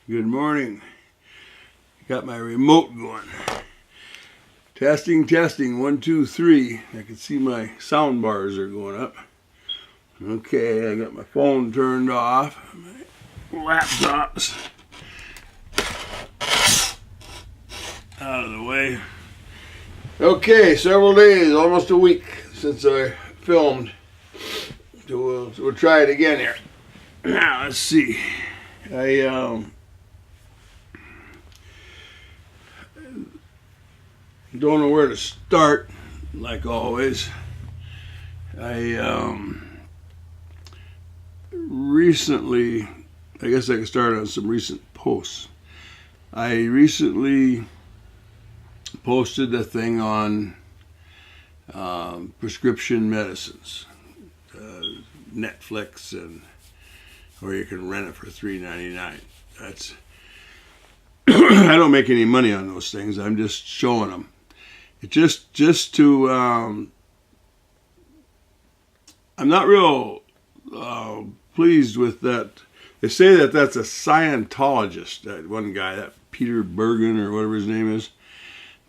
Good morning. Got my remote going. Testing, 1, 2, 3. I can see my sound bars are going up. Okay, I got my phone turned off. My laptop's out of the way. Okay, several days, almost a week since I filmed. So we'll try it again here. Now, let's see. I don't know where to start, like always. I recently, I guess I can start on some recent posts. I recently posted a thing on prescription medicines, Netflix, or you can rent it for $3.99. That's I don't make any money on those things. I'm just showing them. It just to I'm not real pleased with that. They say that that's a Scientologist. That one guy, that Peter Bergen or whatever his name is,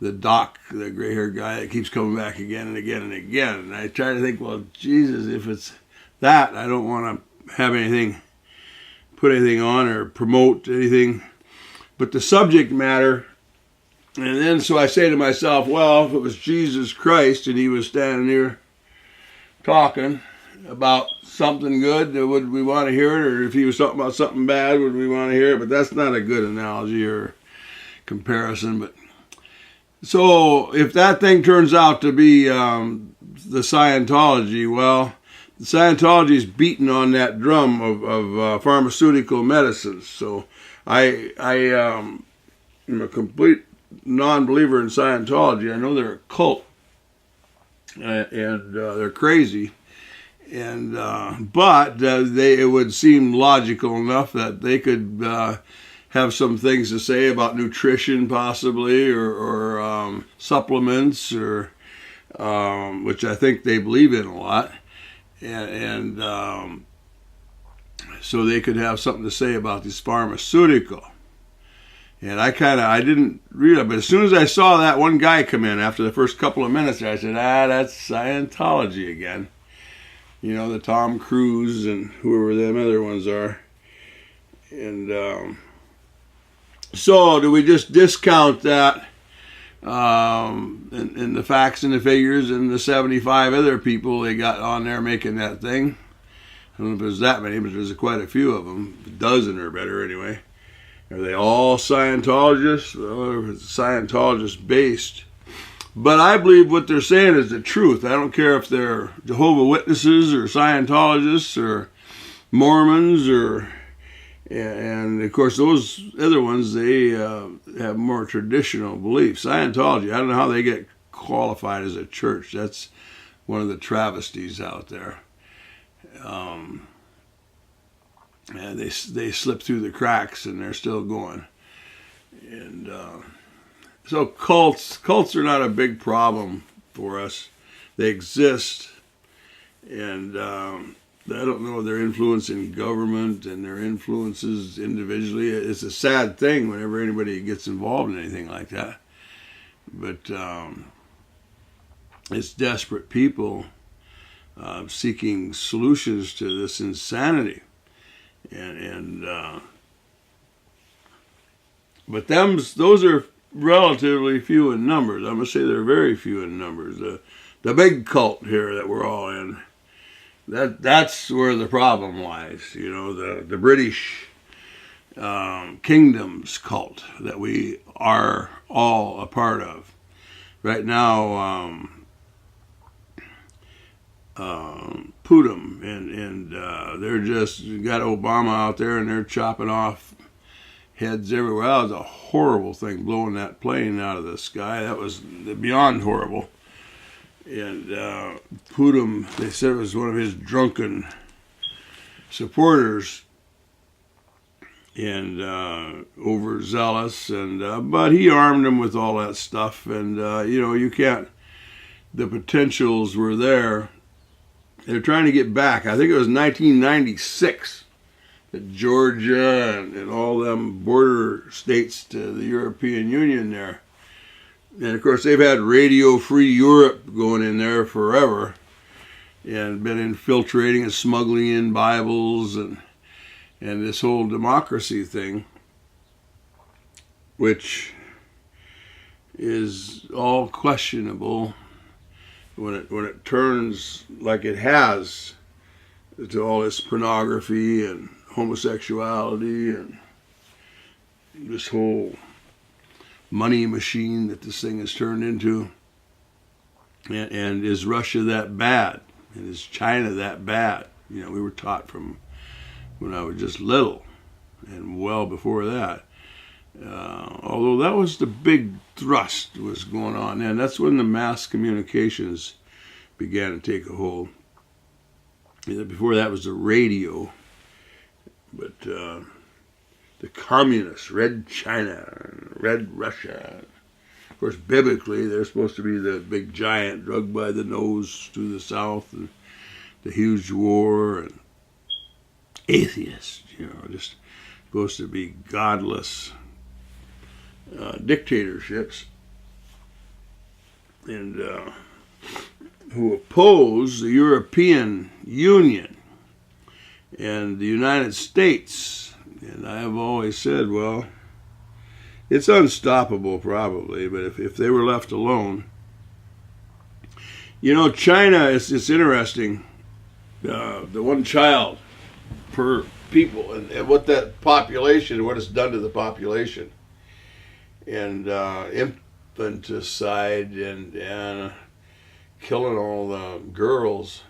the doc, the gray-haired guy that keeps coming back again and again and again. And I try to think, well, Jesus, if it's that, I don't want to have anything, put anything on or promote anything. But the subject matter, and then so I say to myself, well, if it was Jesus Christ and he was standing there talking about something good, would we want to hear it? Or if he was talking about something bad, would we want to hear it? But that's not a good analogy or comparison. But so if that thing turns out to be the Scientology, well, the Scientology is beating on that drum of pharmaceutical medicines. So I am a complete non-believer in Scientology. I know they're a cult, and they're crazy, and but it would seem logical enough that they could have some things to say about nutrition, possibly, or supplements, or which I think they believe in a lot, and so they could have something to say about this pharmaceutical. And I didn't read it, but as soon as I saw that one guy come in after the first couple of minutes, I said, that's Scientology again. You know, the Tom Cruise and whoever them other ones are. And so do we just discount that and the facts and the figures and the 75 other people they got on there making that thing? I don't know if there's that many, but there's quite a few of them, a dozen or better anyway. Are they all Scientologists? Well, it's Scientologist based. But I believe what they're saying is the truth. I don't care if they're Jehovah's Witnesses or Scientologists or Mormons and of course those other ones, they have more traditional beliefs. Scientology, I don't know how they get qualified as a church. That's one of the travesties out there. And they slip through the cracks and they're still going. And so cults are not a big problem for us. They exist, and I don't know their influence in government and their influences individually. It's a sad thing whenever anybody gets involved in anything like that. But it's desperate people seeking solutions to this insanity. But those are relatively few in numbers. I'm going to say they're very few in numbers. The big cult here that we're all in, that's where the problem lies. You know, the British kingdom's cult that we are all a part of. Right now, Putin and they're just got Obama out there and they're chopping off heads everywhere. That was a horrible thing, blowing that plane out of the sky. That was beyond horrible. And Putin, they said it was one of his drunken supporters and overzealous, and but he armed them with all that stuff, and you can't. The potentials were there. They're trying to get back. I think it was 1996 Georgia and all them border states to the European Union there. And of course they've had radio-free Europe going in there forever and been infiltrating and smuggling in Bibles and this whole democracy thing, which is all questionable when it turns like it has to all this pornography and homosexuality and this whole money machine that this thing has turned into. And is Russia that bad? And is China that bad? You know, we were taught from when I was just little and well before that. Although that was the big thrust was going on, and that's when the mass communications began to take a hold. Before that was the radio, but the communists, Red China, Red Russia. Of course, biblically, they're supposed to be the big giant drug by the nose to the south, and the huge war, and atheists, you know, just supposed to be godless dictatorships, and who oppose the European Union and the United States. And I have always said, well, it's unstoppable probably, but if they were left alone. You know, China, it's interesting, the one child per people, and what that population, what it's done to the population. And infanticide and killing all the girls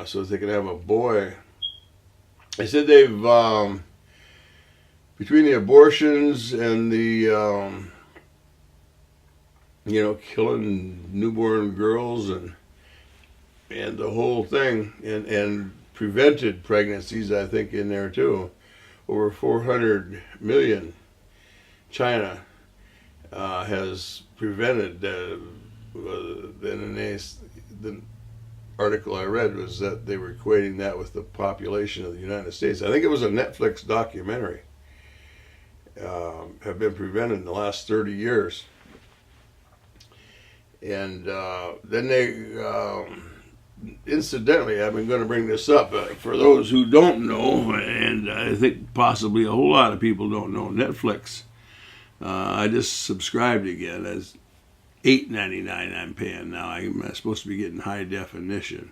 so that they can have a boy. They said they've, between the abortions and the, you know, killing newborn girls and the whole thing, and prevented pregnancies, I think, in there too, over 400 million. China has prevented, the article I read was that they were equating that with the population of the United States. I think it was a Netflix documentary, have been prevented in the last 30 years. And then they, incidentally, I've been going to bring this up, for those who don't know, and I think possibly a whole lot of people don't know, Netflix, I just subscribed again. As $8.99 I'm paying now. I'm supposed to be getting high definition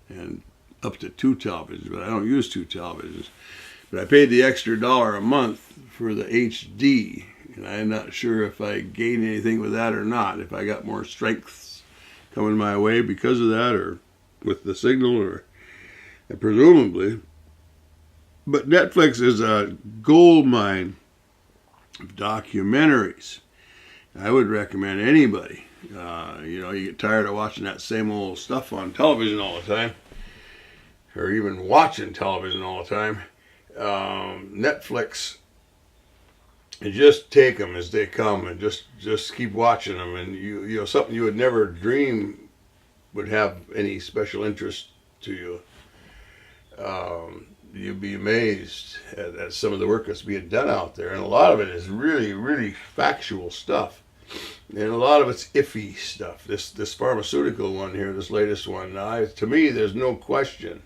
and up to 2 televisions, but I don't use 2 televisions. But I paid the extra $1 a month for the HD, and I'm not sure if I gain anything with that or not, if I got more strengths coming my way because of that, or with the signal, or presumably. But Netflix is a gold mine of documentaries. I would recommend anybody, you know, you get tired of watching that same old stuff on television all the time, or even watching television all the time, Netflix, and just take them as they come, and just keep watching them, and you know, something you would never dream would have any special interest to you. You'd be amazed at some of the work that's being done out there, and a lot of it is really, really factual stuff, and a lot of it's iffy stuff. This pharmaceutical one here, this latest one, to me, there's no question.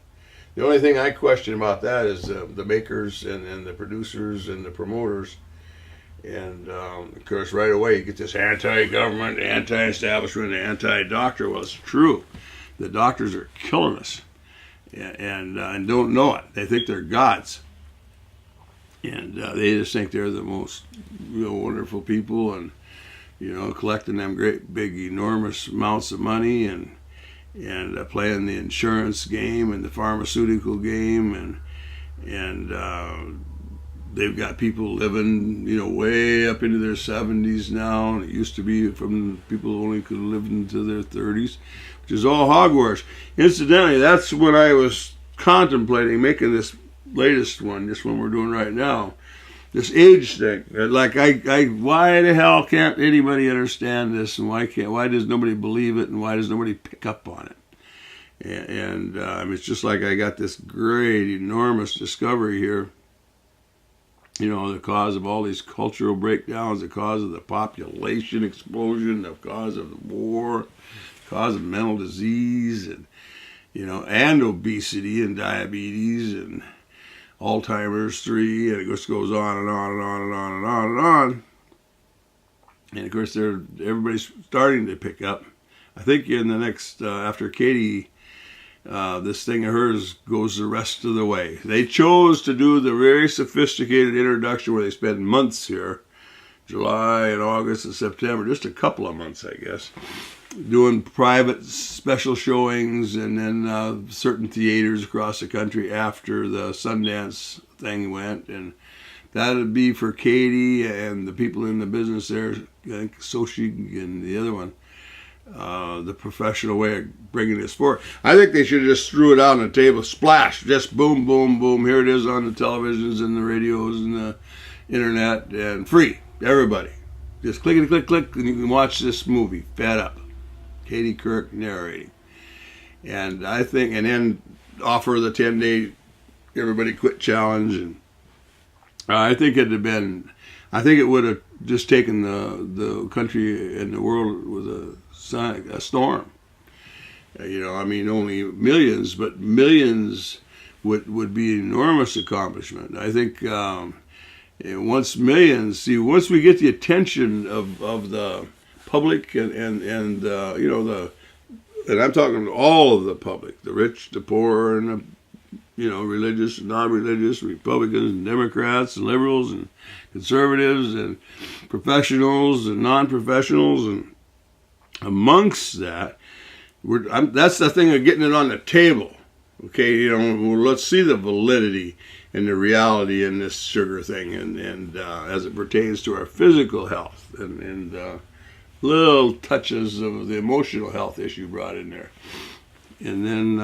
The only thing I question about that is the makers and the producers and the promoters, and of course, right away you get this anti-government, anti-establishment, anti-doctor. Well, it's true. The doctors are killing us. And don't know it. They think they're gods, and they just think they're the most wonderful people, and you know, collecting them great big enormous amounts of money, and playing the insurance game and the pharmaceutical game, and they've got people living, you know, way up into their 70s now, and it used to be from people who only could live into their 30s. Which is all hogwash. Incidentally, that's when I was contemplating making this latest one, this one we're doing right now, this age thing. Like, why the hell can't anybody understand this, and why does nobody believe it, and why does nobody pick up on it? And it's just like I got this great, enormous discovery here. The cause of all these cultural breakdowns, the cause of the population explosion, the cause of the war, the cause of mental disease, and and obesity and diabetes and Alzheimer's 3, and it just goes on and on and on and on and on and on. And of course, everybody's starting to pick up. I think in the next, after Katie, this thing of hers goes the rest of the way. They chose to do the very sophisticated introduction where they spend months here, July and August and September, just a couple of months, I guess, doing private special showings, and then certain theaters across the country after the Sundance thing went. And that would be for Katie and the people in the business there, I think Sochi and the other one, the professional way of bringing this forward. I think they should have just threw it out on the table, splash, just boom, boom, boom. Here it is on the televisions and the radios and the internet, and free, everybody. Just click, click, click, and you can watch this movie, Fed Up. Katie Couric narrating. And I think, and then offer the 10-day everybody quit challenge. And I think it would have just taken the country and the world with a storm. Only millions, but millions would be an enormous accomplishment. I think once we get the attention of the public and and I'm talking all of the public, the rich, the poor, and the religious and non-religious, Republicans and Democrats and liberals and conservatives and professionals and non-professionals, and amongst that, that's the thing of getting it on the table. Okay, let's see the validity and the reality in this sugar thing, and as it pertains to our physical health and little touches of the emotional health issue brought in there. And then,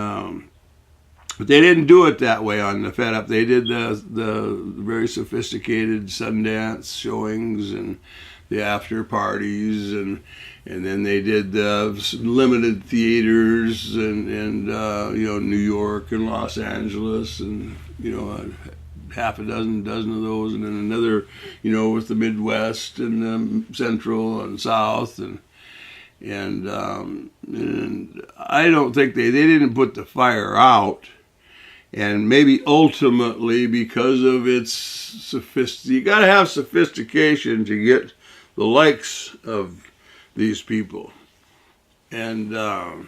but they didn't do it that way on the Fed Up. They did the very sophisticated Sundance showings and the after parties, and then they did the limited theaters and New York and Los Angeles, and half a dozen of those, and then another, with the Midwest and the Central and South, and I don't think they didn't put the fire out, and maybe ultimately because of its you got to have sophistication to get the likes of these people, and of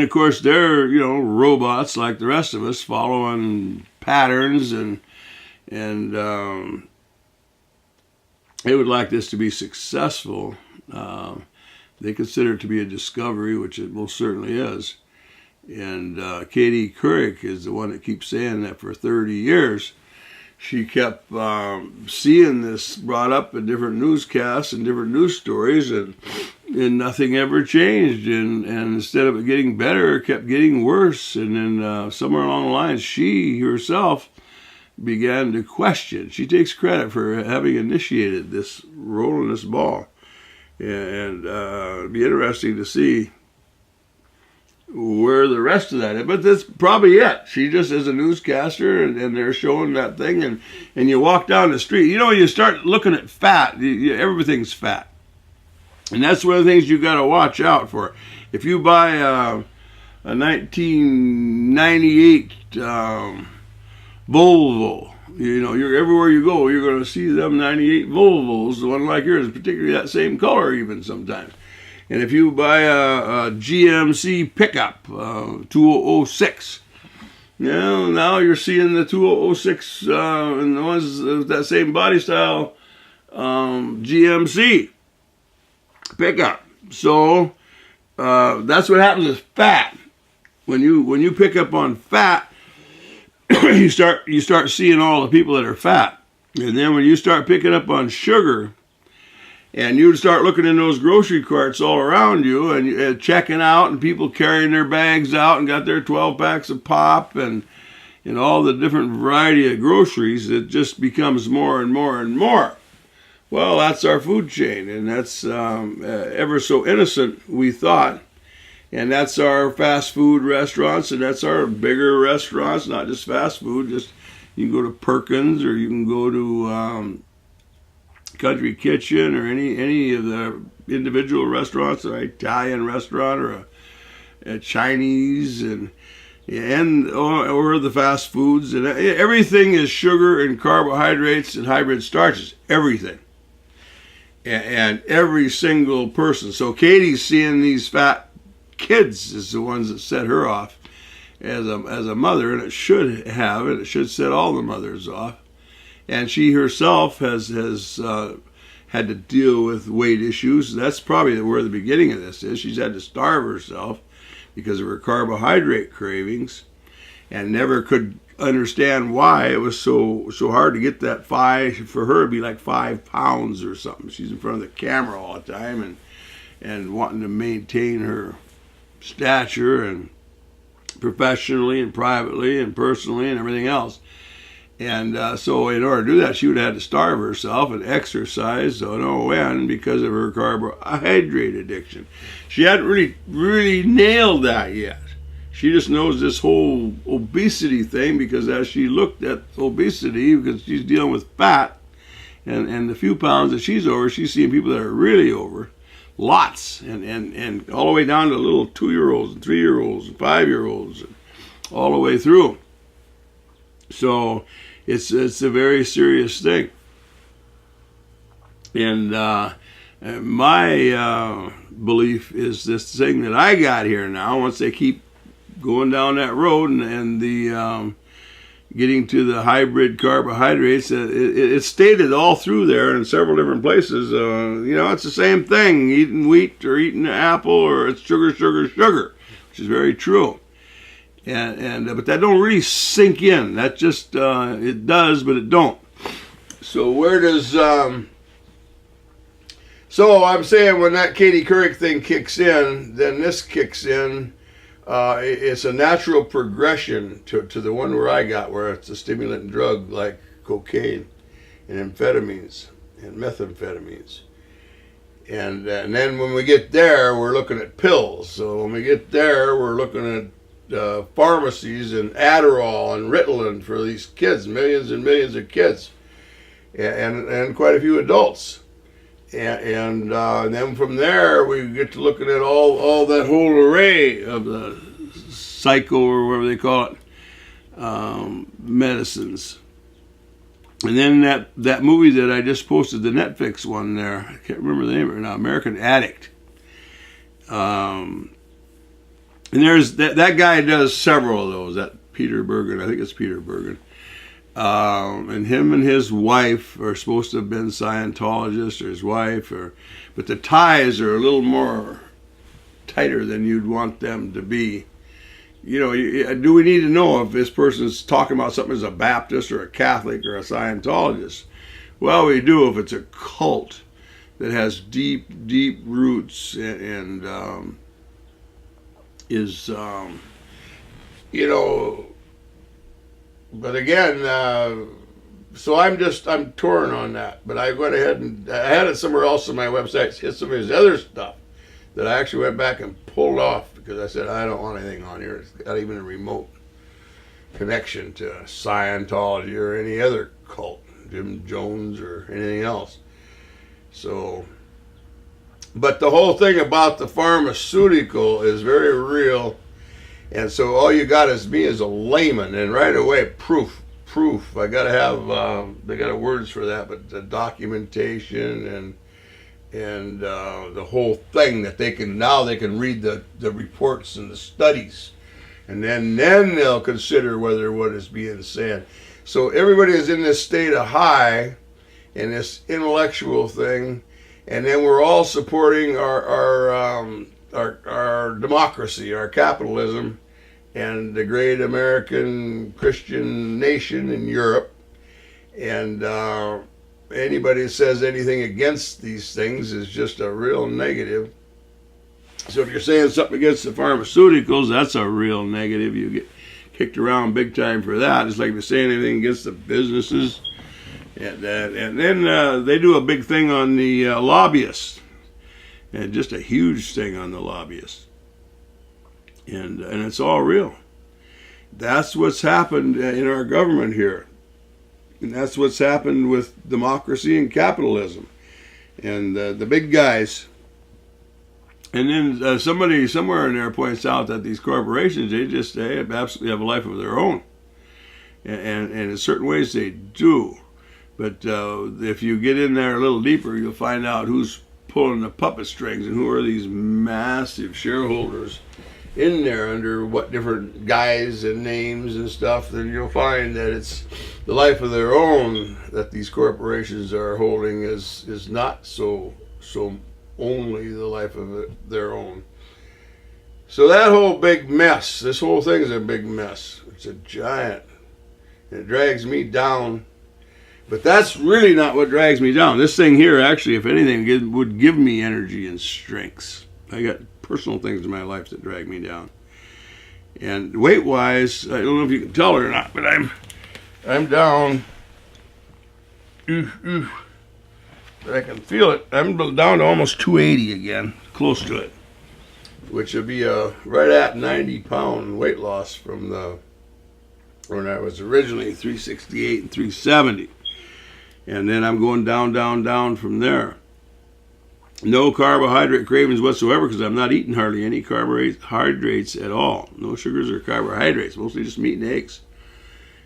course they're robots like the rest of us, following patterns, and they would like this to be successful. They consider it to be a discovery, which it most certainly is. And Katie Couric is the one that keeps saying that for 30 years. She kept seeing this brought up in different newscasts and different news stories, and nothing ever changed. And instead of it getting better, it kept getting worse. And then somewhere along the lines, she herself began to question. She takes credit for having initiated this, rolling this ball. And it'd be interesting to see where the rest of that is. But that's probably it. She just is a newscaster, and they're showing that thing, and you walk down the street. You start looking at fat. Everything's fat. And that's one of the things you got to watch out for. If you buy a 1998 Volvo, you're everywhere you go, you're going to see them 98 Volvos, the one like yours, particularly that same color even sometimes. And if you buy a GMC pickup, 2006, now you're seeing the 2006 and the ones with that same body style GMC pickup. So that's what happens with fat. When you pick up on fat, you start seeing all the people that are fat. And then when you start picking up on sugar, and you start looking in those grocery carts all around you, and checking out, and people carrying their bags out and got their 12 packs of pop and all the different variety of groceries, it just becomes more and more and more. Well, that's our food chain, and that's ever so innocent, we thought. And that's our fast food restaurants, and that's our bigger restaurants, not just fast food. Just you can go to Perkins, or you can go to Country Kitchen, or any of the individual restaurants, an Italian restaurant or a Chinese, or the fast foods, and everything is sugar and carbohydrates and hybrid starches. Everything. And every single person. So Katie's seeing these fat kids is the ones that set her off as a mother, and it should set all the mothers off. And she herself has had to deal with weight issues. That's probably where the beginning of this is. She's had to starve herself because of her carbohydrate cravings, and never could understand why it was so hard to get that for her it'd be like 5 pounds or something. She's in front of the camera all the time and wanting to maintain her stature, and professionally and privately and personally and everything else. And so in order to do that, she would have had to starve herself and exercise, don't know when, because of her carbohydrate addiction. She hadn't really nailed that yet. She just knows this whole obesity thing, because as she looked at obesity, because she's dealing with fat and the few pounds that she's over, she's seeing people that are really over, lots, and all the way down to little 2-year-olds and 3-year-olds and 5-year-olds, and all the way through. So it's a very serious thing. And my belief is this thing that I got here now, once they keep going down that road and the getting to the hybrid carbohydrates, it's stated all through there in several different places. It's the same thing, eating wheat or eating an apple, or it's sugar, which is very true. But that don't really sink in. That just it does, but it don't. So where does so I'm saying when that Katie Couric thing kicks in, then this kicks in. It's a natural progression to the one where I got, where it's a stimulant drug like cocaine and amphetamines and methamphetamines. And then when we get there, we're looking at pills. So when we get there, we're looking at pharmacies and Adderall and Ritalin for these kids, millions and millions of kids, and quite a few adults. And then from there, we get to looking at all that whole array of the psycho, or whatever they call it, medicines. And then that movie that I just posted, the Netflix one there, I can't remember the name of it now, American Addict. And there's that guy does several of those, that Peter Bergen, I think it's Peter Bergen. And him and his wife are supposed to have been Scientologists, or his wife, but the ties are a little more tighter than you'd want them to be. Do we need to know if this person's talking about something as a Baptist or a Catholic or a Scientologist? Well, we do if it's a cult that has deep roots and is, but again, so I'm torn on that. But I went ahead and I had it somewhere else on my website, hit some of his other stuff that I actually went back and pulled off, because I said, I don't want anything on here. It's got even a remote connection to Scientology or any other cult, Jim Jones or anything else. So, but the whole thing about the pharmaceutical is very real. And so all you got is me as a layman, and right away, proof. I got to have, they got words for that, but the documentation and the whole thing that they can read the reports and the studies, and then they'll consider whether what is being said. So everybody is in this state of high, in this intellectual thing, and then we're all supporting our democracy, our capitalism, and the great American Christian nation in Europe. And anybody that says anything against these things is just a real negative. So if you're saying something against the pharmaceuticals, that's a real negative. You get kicked around big time for that. It's like if you're saying anything against the businesses. And then they do a big thing on the lobbyists. And just a huge thing on the lobbyists. and it's all real. That's what's happened in our government here, and that's what's happened with democracy and capitalism, and the big guys. And then somebody somewhere in there points out that these corporations, they absolutely have a life of their own, and in certain ways they do. But if you get in there a little deeper, you'll find out who's pulling the puppet strings and who are these massive shareholders in there under what different guise and names and stuff. Then you'll find that it's the life of their own that these corporations are holding is not so only the life of their own. So that whole big mess, this whole thing is a big mess. It's a giant. It drags me down. But that's really not what drags me down. This thing here, actually, if anything, would give me energy and strength. I got personal things in my life that drag me down. And weight-wise, I don't know if you can tell it or not, but I'm down. But I can feel it. I'm down to almost 280 again, close to it, which would be right at 90-pound weight loss from when I was originally 368 and 370. And then I'm going down from there. No carbohydrate cravings whatsoever because I'm not eating hardly any carbohydrates at all. No sugars or carbohydrates, mostly just meat and eggs.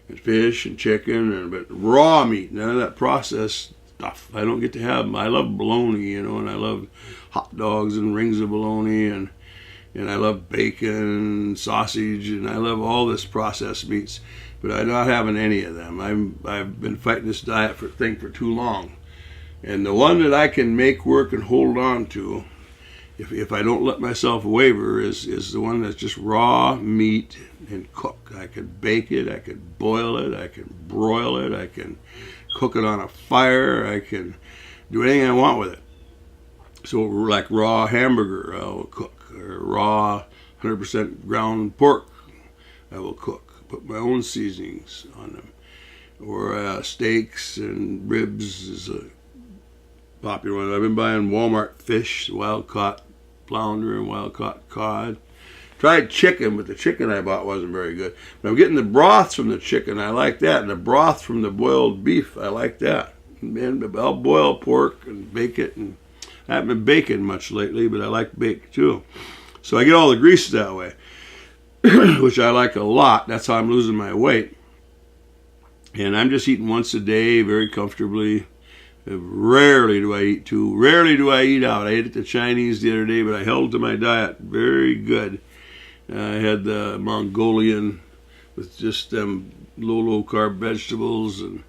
And fish and chicken, but raw meat, none of that processed stuff. I don't get to have them. I love bologna, and I love hot dogs and rings of bologna, and I love bacon and sausage, and I love all this processed meats. But I'm not having any of them. I've been fighting this diet for too long. And the one that I can make work and hold on to, if I don't let myself waver, is the one that's just raw meat and cook. I could bake it, I could boil it, I can broil it, I can cook it on a fire, I can do anything I want with it. So like raw hamburger, I will cook, or raw 100% ground pork, I will cook. Put my own seasonings on them. Or steaks and ribs is a popular one. I've been buying Walmart fish, wild-caught flounder and wild-caught cod. Tried chicken, but the chicken I bought wasn't very good. But I'm getting the broths from the chicken. I like that. And the broth from the boiled beef, I like that. And I'll boil pork and bake it. And I haven't been baking much lately, but I like bake too. So I get all the grease that way, which I like a lot. That's how I'm losing my weight. And I'm just eating once a day very comfortably. Rarely do I eat two. Rarely do I eat out. I ate at the Chinese the other day, but I held to my diet very good. I had the Mongolian with just them low carb vegetables and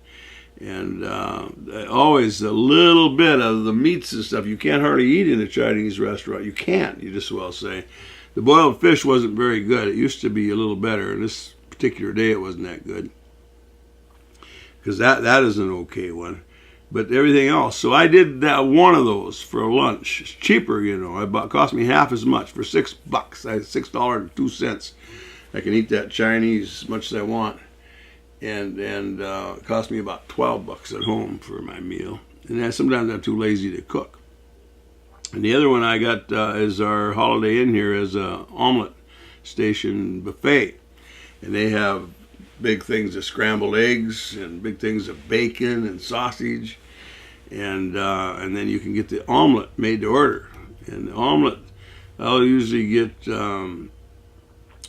always a little bit of the meats and stuff. You can't hardly eat in a Chinese restaurant. You can't, you just well say. The boiled fish wasn't very good. It used to be a little better. And this particular day it wasn't that good. Because that is an okay one. But everything else. So I did that one of those for lunch. It's cheaper, It cost me half as much for $6. I had $6.02. I can eat that Chinese as much as I want. And it cost me about $12 at home for my meal. And then sometimes I'm too lazy to cook. And the other one I got is our Holiday Inn here is a omelet station buffet. And they have big things of scrambled eggs and big things of bacon and sausage, and then you can get the omelet made to order. And the omelet, I'll usually get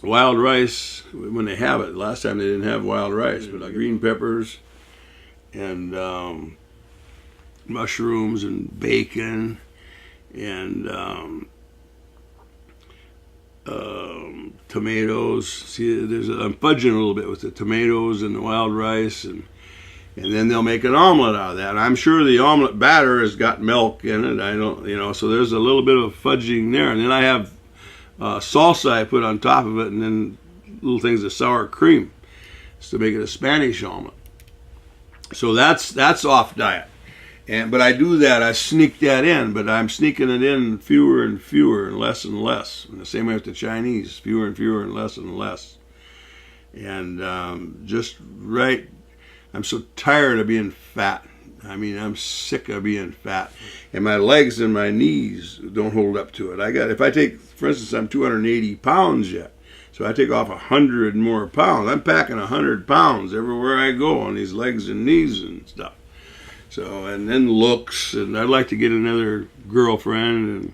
wild rice when they have it. Last time they didn't have wild rice, but like green peppers and mushrooms and bacon and tomatoes. See, I'm fudging a little bit with the tomatoes and the wild rice, and then they'll make an omelet out of that. And I'm sure the omelet batter has got milk in it. I don't, so there's a little bit of fudging there. And then I have salsa I put on top of it, and then little things of sour cream to make it a Spanish omelet. So that's off diet. But I do that, I sneak that in, but I'm sneaking it in fewer and fewer and less. And the same way with the Chinese, fewer and fewer and less. And just right, I'm so tired of being fat. I mean, I'm sick of being fat, and my legs and my knees don't hold up to it. If I take, for instance, I'm 280 pounds yet, so I take off 100 more pounds. I'm packing 100 pounds everywhere I go on these legs and knees and stuff. So, and then looks, and I'd like to get another girlfriend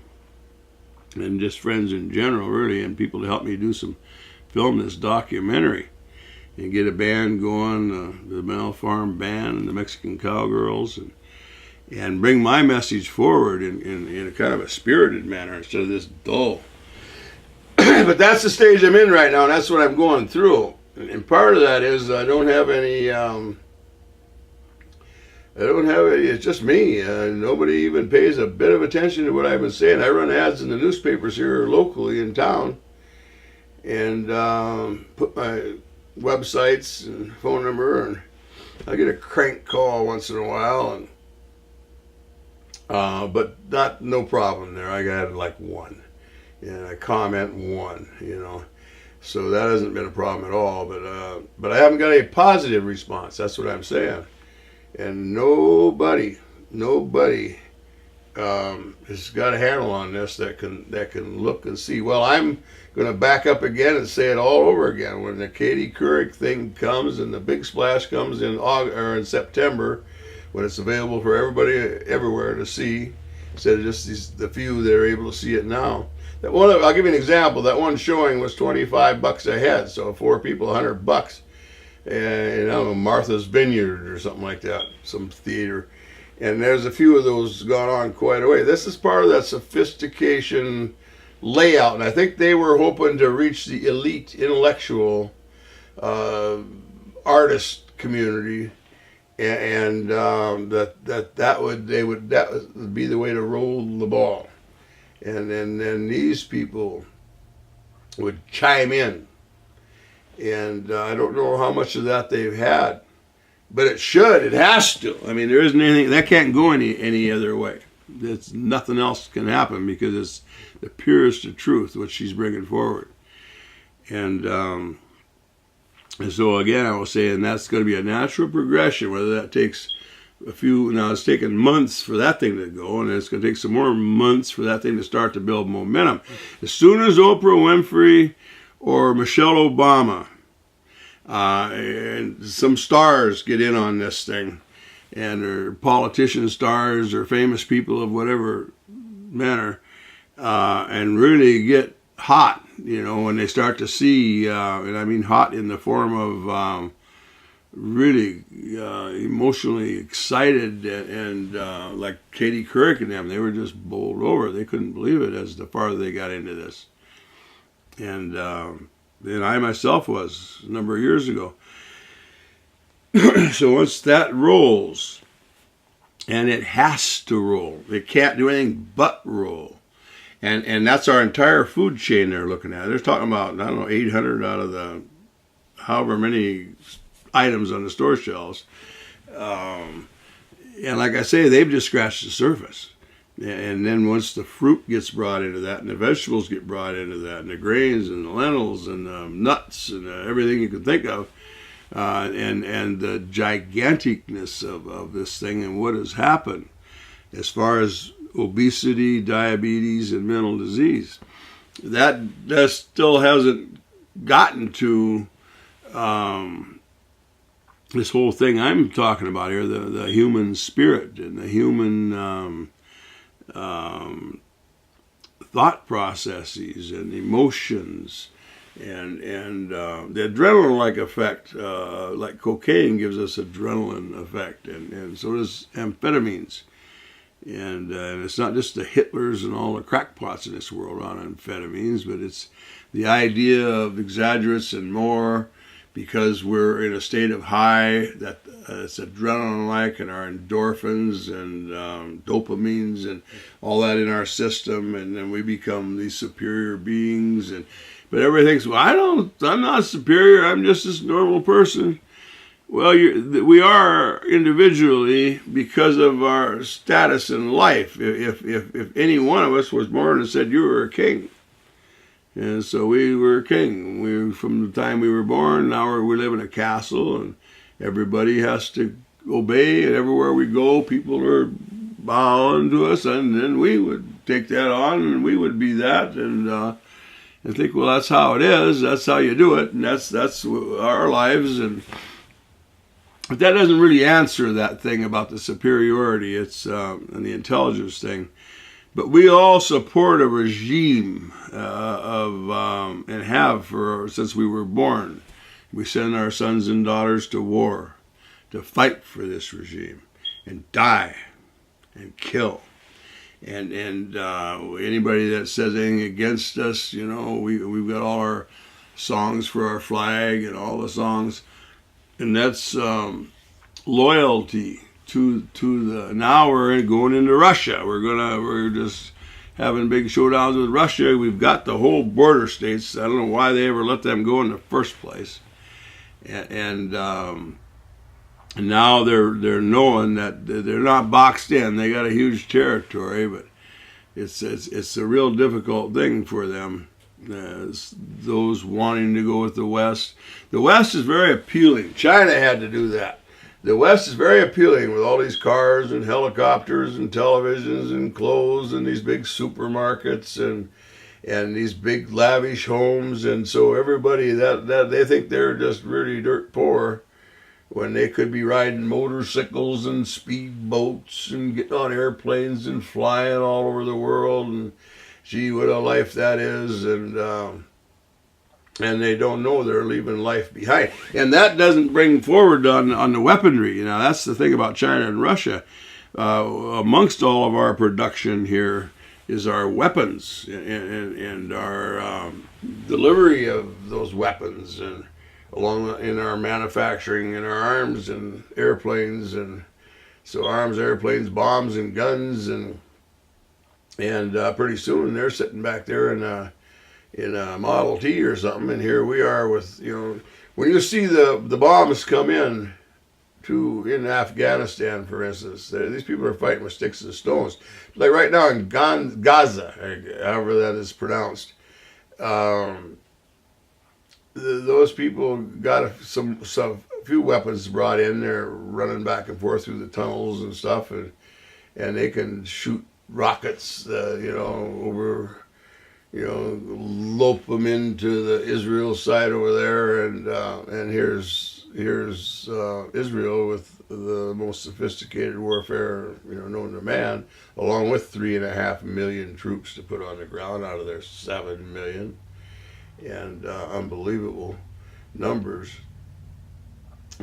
and just friends in general, really, and people to help me film this documentary and get a band going, the Bunnell Farm Band and the Mexican Cowgirls, and bring my message forward in a kind of a spirited manner instead of this dull. But that's the stage I'm in right now, and that's what I'm going through. And part of that is I don't have any, it's just me. Nobody even pays a bit of attention to what I've been saying. I run ads in the newspapers here locally in town, and put my websites and phone number, and I get a crank call once in a while, and but no problem there. I got like one, and I comment one, so that hasn't been a problem at all. But I haven't got a positive response. That's what I'm saying, and nobody has got a handle on this that can look and see. Well, I'm going to back up again and say it all over again. When the Katie Couric thing comes and the big splash comes in August or in September, when it's available for everybody everywhere to see, instead of just the few that are able to see it now. I'll give you an example. That one showing was $25 a head, so 4 people, $100. And I don't know, Martha's Vineyard or something like that, some theater. And there's a few of those gone on quite a way. This is part of that sophistication layout, and I think they were hoping to reach the elite intellectual artist community, and that would be the way to roll the ball, and then these people would chime in, and I don't know how much of that they've had. But it has to. I mean, there isn't anything, that can't go any other way. Nothing else can happen because it's the purest of truth, what she's bringing forward. And so again, I will say, and that's going to be a natural progression, whether that takes now it's taken months for that thing to go, and it's going to take some more months for that thing to start to build momentum. As soon as Oprah Winfrey or Michelle Obama and some stars get in on this thing, and they're politician stars or famous people of whatever manner, and really get hot, when they start to see, and I mean hot in the form of really emotionally excited, and like Katie Couric and them, they were just bowled over. They couldn't believe it as the farther they got into this. And then I myself was a number of years ago. So once that rolls, and it has to roll, it can't do anything but roll. And that's our entire food chain they're looking at. They're talking about, I don't know, 800 out of the however many items on the store shelves. And like I say, they've just scratched the surface. And then once the fruit gets brought into that, and the vegetables get brought into that, and the grains and the lentils and the nuts and everything you can think of, and the giganticness of this thing and what has happened as far as obesity, diabetes, and mental disease, that still hasn't gotten to this whole thing I'm talking about here, the human spirit and the human thought processes and emotions, and the adrenaline-like effect, like cocaine gives us adrenaline effect, and so does amphetamines. And it's not just the Hitlers and all the crackpots in this world on amphetamines, but it's the idea of exaggerates and more, because we're in a state of high that it's adrenaline-like, and our endorphins and dopamines and all that in our system, and then we become these superior beings. But everybody thinks, well, I'm not superior, I'm just this normal person. Well, we are individually because of our status in life. If any one of us was born and said you were a king, and so we were a king. From the time we were born, now we live in a castle, and everybody has to obey, and everywhere we go, people are bowing to us, and then we would take that on, and we would be that, and think, well, that's how it is. That's how you do it, and that's our lives. But that doesn't really answer that thing about the superiority. It's and the intelligence thing. But we all support a regime and have since we were born. We send our sons and daughters to war to fight for this regime and die and kill. And anybody that says anything against us, we've got all our songs for our flag and all the songs, and that's loyalty to the. Now we're going into Russia. We're just having big showdowns with Russia. We've got the whole border states. I don't know why they ever let them go in the first place, and now they're knowing that they're not boxed in. They got a huge territory, but it's a real difficult thing for them. Those wanting to go with the West. The West is very appealing. China had to do that. The West is very appealing with all these cars and helicopters and televisions and clothes and these big supermarkets and these big lavish homes, and so everybody that they think they're just really dirt poor when they could be riding motorcycles and speedboats and getting on airplanes and flying all over the world, and gee, what a life that is, and they don't know they're leaving life behind. And that doesn't bring forward on the weaponry. That's the thing about China and Russia. Amongst all of our production here is our weapons and our delivery of those weapons, and along in our manufacturing and our arms and airplanes, and so arms, airplanes, bombs, and guns, and pretty soon they're sitting back there in a Model T or something, and here we are with, when you see the bombs come in Afghanistan, for instance, these people are fighting with sticks and stones. Like right now in Gaza, however that is pronounced, those people got some few weapons brought in. They're running back and forth through the tunnels and stuff, and they can shoot rockets, over. Lope them into the Israel side over there, and here's Israel with the most sophisticated warfare known to man, along with 3.5 million troops to put on the ground out of their 7 million, and unbelievable numbers.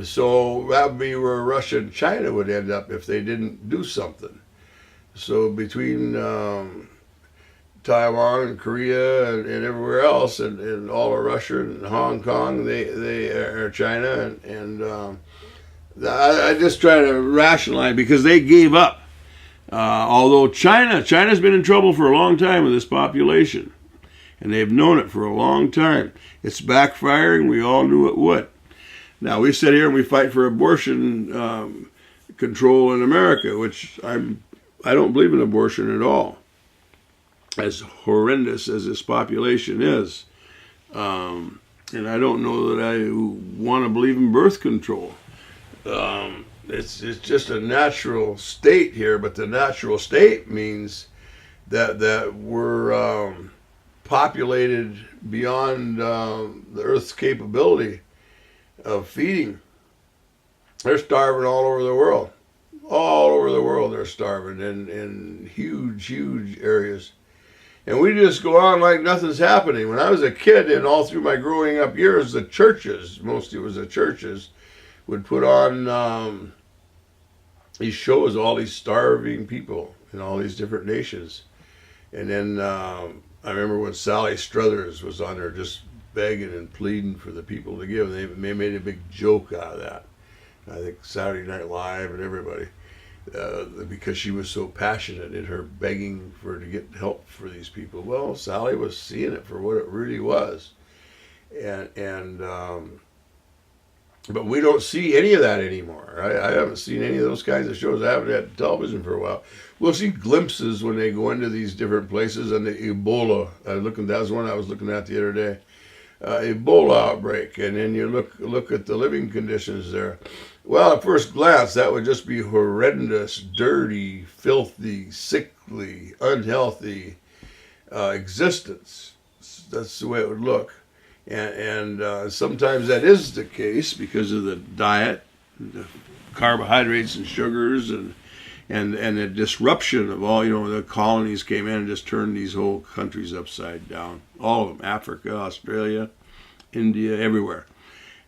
So that would be where Russia and China would end up if they didn't do something. So between Taiwan and Korea and everywhere else, and all of Russia and Hong Kong, they are China, and I just try to rationalize, because they gave up. Although China's been in trouble for a long time with this population, and they've known it for a long time. It's backfiring. We all knew it would. Now we sit here and we fight for abortion control in America, which I don't believe in abortion at all, as horrendous as this population is. And I don't know that I want to believe in birth control. It's just a natural state here, but the natural state means that we're populated beyond the Earth's capability of feeding. They're starving all over the world. All over the world they're starving in huge areas. And we just go on like nothing's happening. When I was a kid, and all through my growing up years, the churches, mostly it was the churches, would put on these shows, all these starving people in all these different nations. And then I remember when Sally Struthers was on there just begging and pleading for the people to give. They made a big joke out of that. I think Saturday Night Live and everybody. Because she was so passionate in her begging to get help for these people. Well, Sally was seeing it for what it really was, but we don't see any of that anymore. I haven't seen any of those kinds of shows. I haven't had television for a while. We'll see glimpses when they go into these different places, and the Ebola. That was one I was looking at the other day. Ebola outbreak, and then you look at the living conditions there. Well, at first glance, that would just be horrendous, dirty, filthy, sickly, unhealthy existence. That's the way it would look, and sometimes that is the case because of the diet, the carbohydrates and sugars, and the disruption of all, the colonies came in and just turned these whole countries upside down. All of them, Africa, Australia, India, everywhere.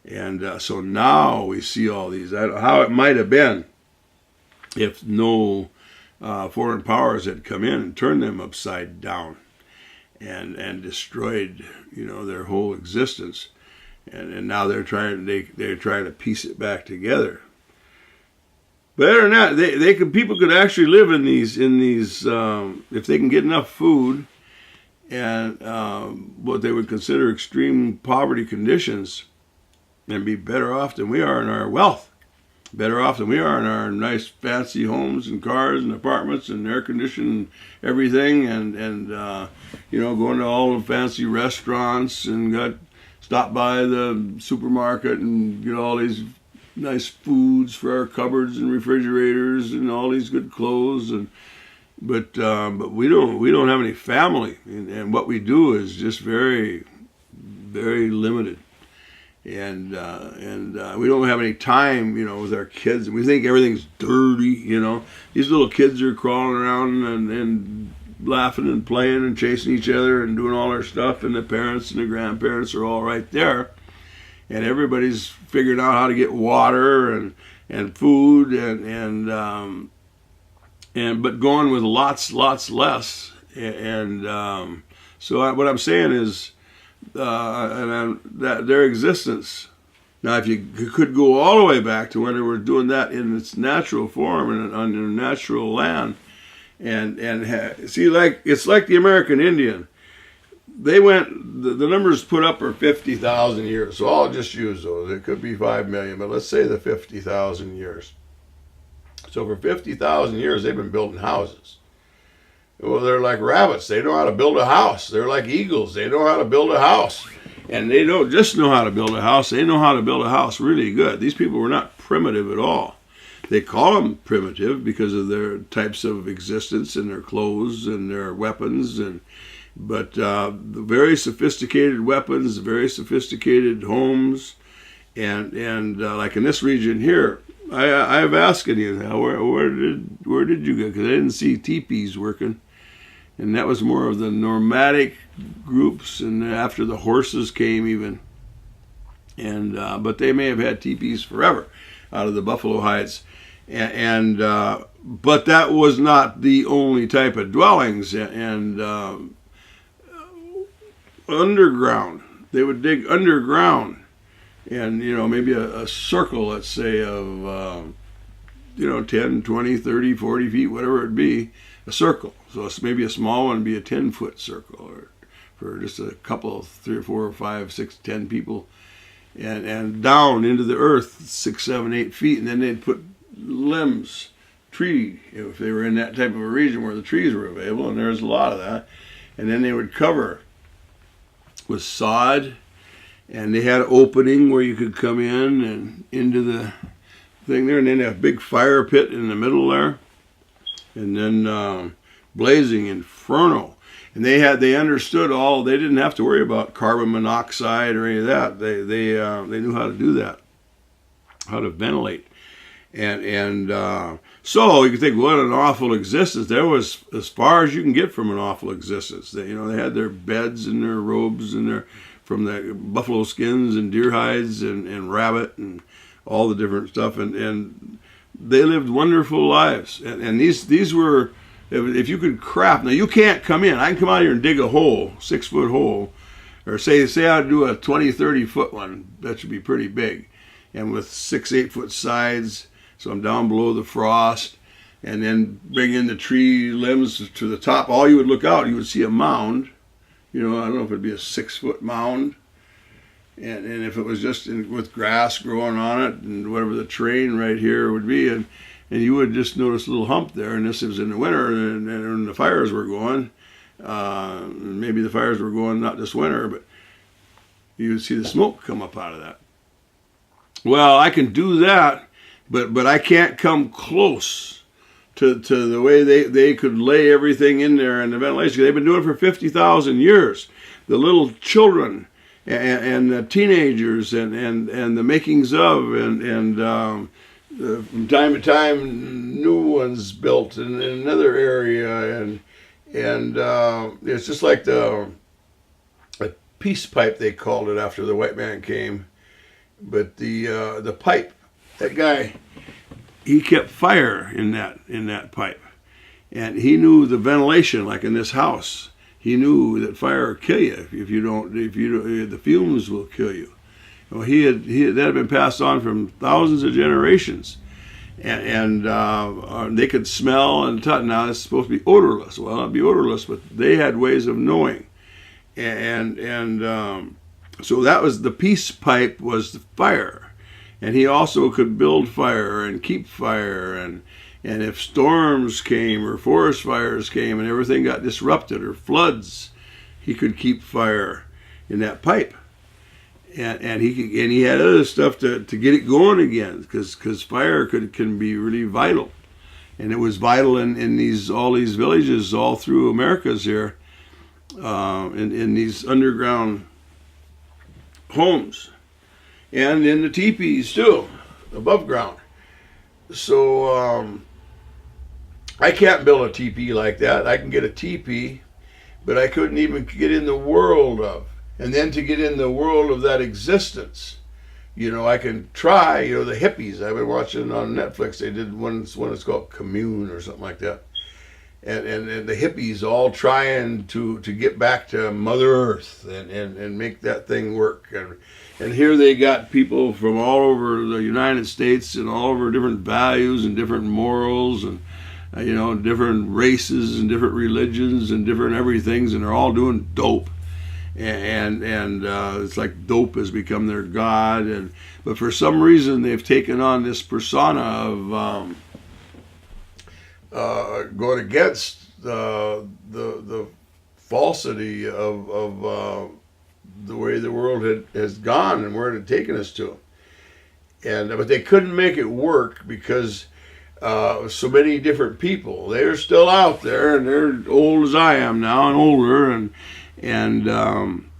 And so now we see all these. I don't know how it might have been if no foreign powers had come in and turned them upside down and destroyed, their whole existence. And now they're trying to piece it back together. But other than that, people could actually live in these if they can get enough food and what they would consider extreme poverty conditions, and be better off than we are in our wealth, better off than we are in our nice fancy homes and cars and apartments and air conditioned everything, and going to all the fancy restaurants and stop by the supermarket and get all these nice foods for our cupboards and refrigerators and all these good clothes, but we don't have any family, and what we do is just very, very limited, and we don't have any time, with our kids, and we think everything's dirty. These little kids are crawling around and laughing and playing and chasing each other and doing all their stuff, and the parents and the grandparents are all right there. And everybody's figuring out how to get water and food but going with lots less. So what I'm saying is that their existence. Now, if you could go all the way back to when they were doing that in its natural form and on their natural land, and see, it's like the American Indian. They went, the numbers put up are 50,000 years, so I'll just use those. It could be 5 million, but let's say the 50,000 years. So for 50,000 years, they've been building houses. Well, they're like rabbits. They know how to build a house. They're like eagles. They know how to build a house. And they don't just know how to build a house. They know how to build a house really good. These people were not primitive at all. They call them primitive because of their types of existence and their clothes and their weapons but very sophisticated weapons, very sophisticated homes, and like in this region here, I've asked you, where did you go? Because I didn't see teepees working, and that was more of the nomadic groups, and after the horses came even, and but they may have had teepees forever out of the buffalo hides, but that was not the only type of dwellings, and underground. They would dig underground, and maybe a circle, let's say, of 10, 20, 30, 40 feet, whatever it be, a circle. So it's maybe a small one would be a 10-foot circle, or for just a couple, 3 or 4 or 5, 6, 10 people, and down into the earth 6, 7, 8 feet, and then they'd put limbs, tree, if they were in that type of a region where the trees were available, and there's a lot of that, and then they would cover with sod, and they had an opening where you could come in and into the thing there, and then a big fire pit in the middle there, and then blazing inferno. And they understood all. They didn't have to worry about carbon monoxide or any of that. They knew how to do that, how to ventilate, and so you can think, what an awful existence. There was as far as you can get from an awful existence. They had their beds and their robes and from the buffalo skins and deer hides and rabbit and all the different stuff, and they lived wonderful lives. And these were, if you could craft. Now you can't come in. I can come out here and dig a hole, 6-foot hole, or say I'd do a 20, 30-foot one. That should be pretty big, and with 6, 8-foot sides. So I'm down below the frost, and then bring in the tree limbs to the top. All you would look out, you would see a mound. I don't know if it'd be a 6-foot mound, and if it was just with grass growing on it and whatever the terrain right here would be, and you would just notice a little hump there. And this was in the winter, and the fires were going. Maybe the fires were going not this winter, but you would see the smoke come up out of that. Well, I can do that, but I can't come close to the way they could lay everything in there in the ventilation. They've been doing it for 50,000 years. The little children and the teenagers and the makings of and from time to time new ones built in another area and it's just like a peace pipe, they called it after the white man came. But the pipe, that guy, he kept fire in that pipe, and he knew the ventilation, like in this house. He knew that fire will kill you if you don't. The fumes will kill you. Well, that had been passed on from thousands of generations, and they could smell and touch. Now it's supposed to be odorless. Well, it'd be odorless, but they had ways of knowing, and so that was the peace pipe, was the fire, and he also could build fire and keep fire, and if storms came or forest fires came and everything got disrupted or floods, he could keep fire in that pipe, and he had other stuff to get it going again, because fire can be really vital, and it was vital in all these villages all through Americas here, in these underground homes, and in the teepees too, above ground. So I can't build a teepee like that. I can get a teepee, but I couldn't even get in the world of. And then to get in the world of that existence, I can try. The hippies, I've been watching on Netflix. They did one that's called Commune or something like that. And the hippies all trying to get back to Mother Earth and make that thing work. And here they got people from all over the United States and all over different values and different morals and different races and different religions and different everythings, and they're all doing dope. And it's like dope has become their god. But for some reason they've taken on this persona of going against the falsity of the way the world has gone and where it had taken us to. But they couldn't make it work because so many different people. They're still out there, and they're old as I am now and older, and some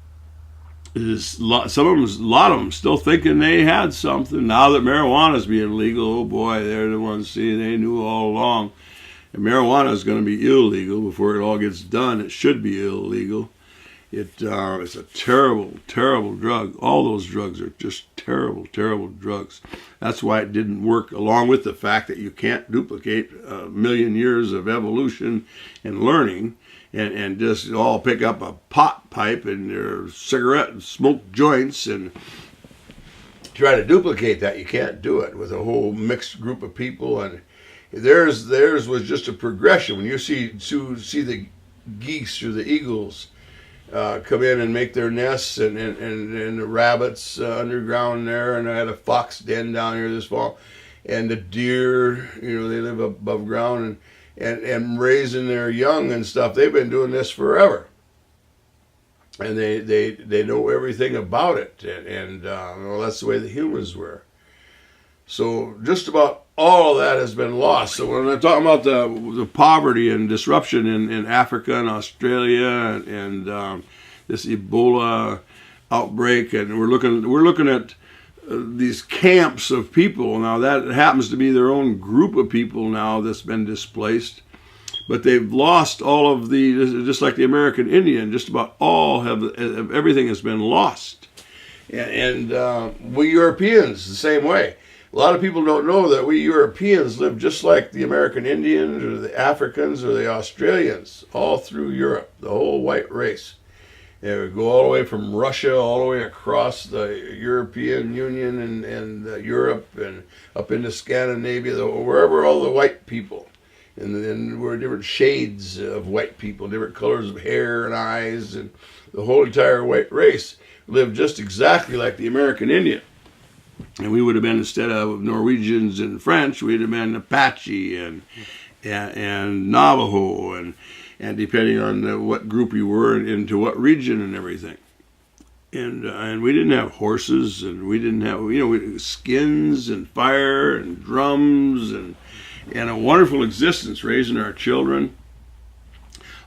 of them, a lot of them, still thinking they had something. Now that marijuana's being legal, oh boy, they're the ones. See, they knew all along. And marijuana is going to be illegal before it all gets done. It should be illegal. It's a terrible, terrible drug. All those drugs are just terrible, terrible drugs. That's why it didn't work, along with the fact that you can't duplicate a million years of evolution and learning and just all pick up a pot pipe and their cigarette and smoke joints and try to duplicate that. You can't do it with a whole mixed group of people. And theirs was just a progression. When you see the geese or the eagles come in and make their nests, and the rabbits underground there, and I had a fox den down here this fall, and the deer, they live above ground and raising their young and stuff. They've been doing this forever, and they know everything about it, and that's the way the humans were. So just about all of that has been lost. So when I'm talking about the poverty and disruption in Africa and Australia and this Ebola outbreak, and we're looking at these camps of people now, that happens to be their own group of people now that's been displaced, but they've lost all of just like the American Indian, just about all everything has been lost, and we Europeans the same way. A lot of people don't know that we Europeans live just like the American Indians or the Africans or the Australians, all through Europe, the whole white race. And we go all the way from Russia, all the way across the European Union and Europe and up into Scandinavia, wherever all the white people. And then we're different shades of white people, different colors of hair and eyes, and the whole entire white race live just exactly like the American Indian. And we would have been, instead of Norwegians and French, we'd have been Apache and Navajo, and depending on what group you were into what region and everything. and we didn't have horses, and we didn't have, skins and fire and drums and a wonderful existence raising our children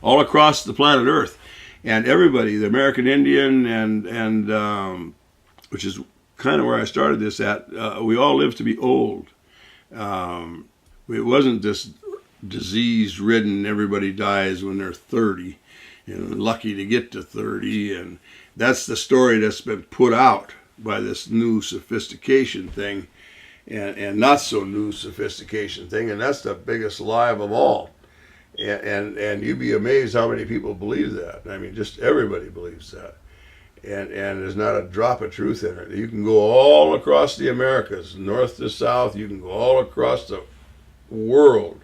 all across the planet Earth. And everybody, the American Indian and which is kind of where I started this at, we all live to be old. It wasn't this disease-ridden, everybody dies when they're 30, and lucky to get to 30, and that's the story that's been put out by this new sophistication thing, and not so new sophistication thing, and that's the biggest lie of them all. And you'd be amazed how many people believe that. I mean, just everybody believes that. And there's not a drop of truth in it. You can go all across the Americas, north to south. You can go all across the world,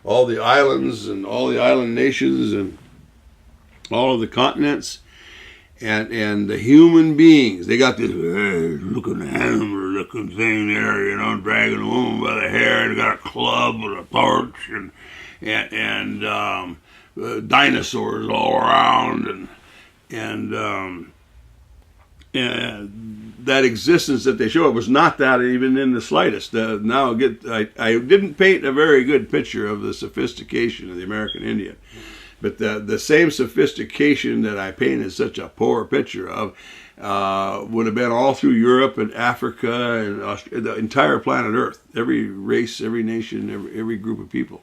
all the islands and all the island nations and all of the continents, and the human beings. They got this looking animal-looking thing there, dragging a woman by the hair. And they got a club with a torch and dinosaurs all around and that existence that they show it was not that even in the slightest. I didn't paint a very good picture of the sophistication of the American Indian, but the same sophistication that I painted such a poor picture of would have been all through Europe and Africa and the entire planet Earth, every race, every nation, every group of people.